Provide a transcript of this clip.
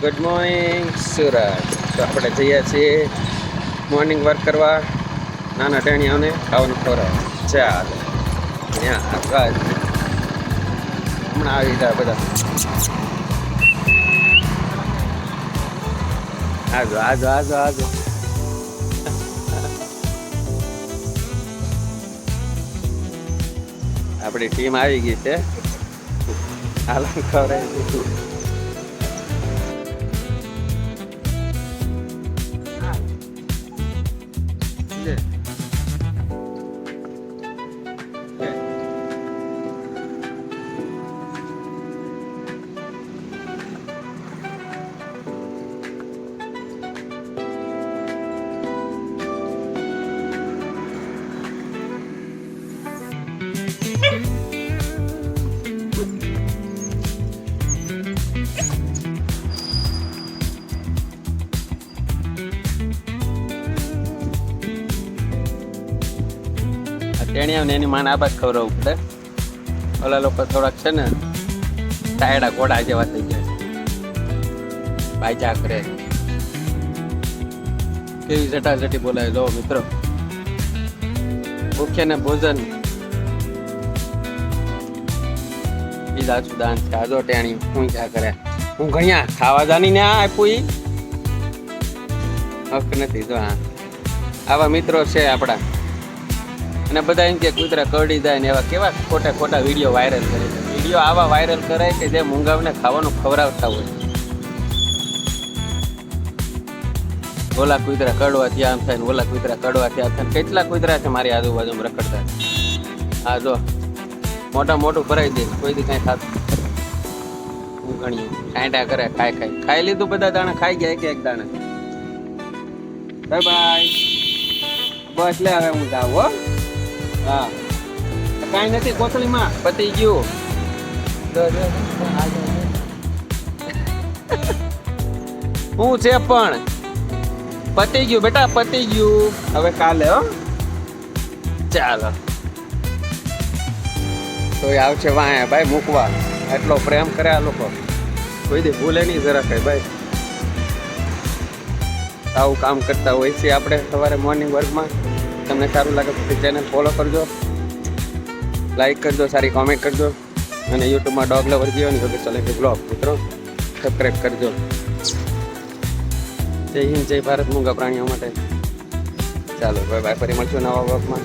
Good morning Surat. તો આપણે જઈએ છીએ મોર્નિંગ વર્ક કરવા. નાના ટેણીઓને ખાવાનું ખવડાવે. ચાલ ત્યાં હમણાં આવી ગયા બધા. આજો આજો આજો આજો. આપણી ટીમ આવી ગઈ છે. હાલ ખવડાવી. ટેણીયાને એની માને આબાદ ખવડાવવું પડે. ઓલા લોકો થોડાક છે ને ટાયડા ઘોડા જેવા થઈ ગયા છે. બાયચા કરે કેવી જટાજટી બોલાય. લો મિત્રો, ભૂખ્ય ને ભોજન બીજા સુદાન કાજો ટેણી હું ક્યાં કરે. હું ઘણ્યા ખાવા જાની ને આપ્યું હક નથી. જો હા આવા મિત્રો છે આપણા. અને બધા એમ કે કૂતરા કરડી જાય ને એવા કેવા ખોટા ખોટા વિડીયો વાયરલ કરે છે. વિડીયો આવા વાયરલ કરાય કે જે મૂંગાવને ખાવાનું ખવડાવતા હોય. ઓલા કૂતરા કડવાથી આમ થાય ને ઓલા કૂતરા કડવાથી આમ થાય. કેટલા કૂતરા છે મારી આજુબાજુમાં રખડતા. હા જો મોટા મોટું ભરાઈ દે કોઈ દી કઈ થતું. હું ઘણી કાંટા કરે ખાઈ લીધું. બધા દાણા ખાઈ ગયા એક દાણા. Bye bye. બસ લે હવે હું જાઉં હો. હા કાંઈ નથી કોથળીમાં પતી ગયું. હું છે પણ પતી ગયું બેટા પતી ગયું. હવે કાલે હો ચાલો. તો આવશે વાય ભાઈ મૂકવા. એટલો પ્રેમ કરે આ લોકો. કોઈ દી ભૂલે નહીં જરા કઈ ભાઈ. આવું કામ કરતા હોય છે આપણે સવારે મોર્નિંગ વર્કમાં. તમને સારું લાગે તો ચેનલ ફોલો કરજો, લાઈક કરજો, સારી કોમેન્ટ કરજો. અને યુટ્યુબમાં ડોગ લવર જીવન યોગેશ સોલંકી બ્લોગ મિત્રો સબસ્ક્રાઈબ કરજો. જય હિન્દ, જય ભારત મૂંગા પ્રાણીઓ માટે. ચાલો બાય બાય. ફરી મળશું નવા બ્લોગમાં.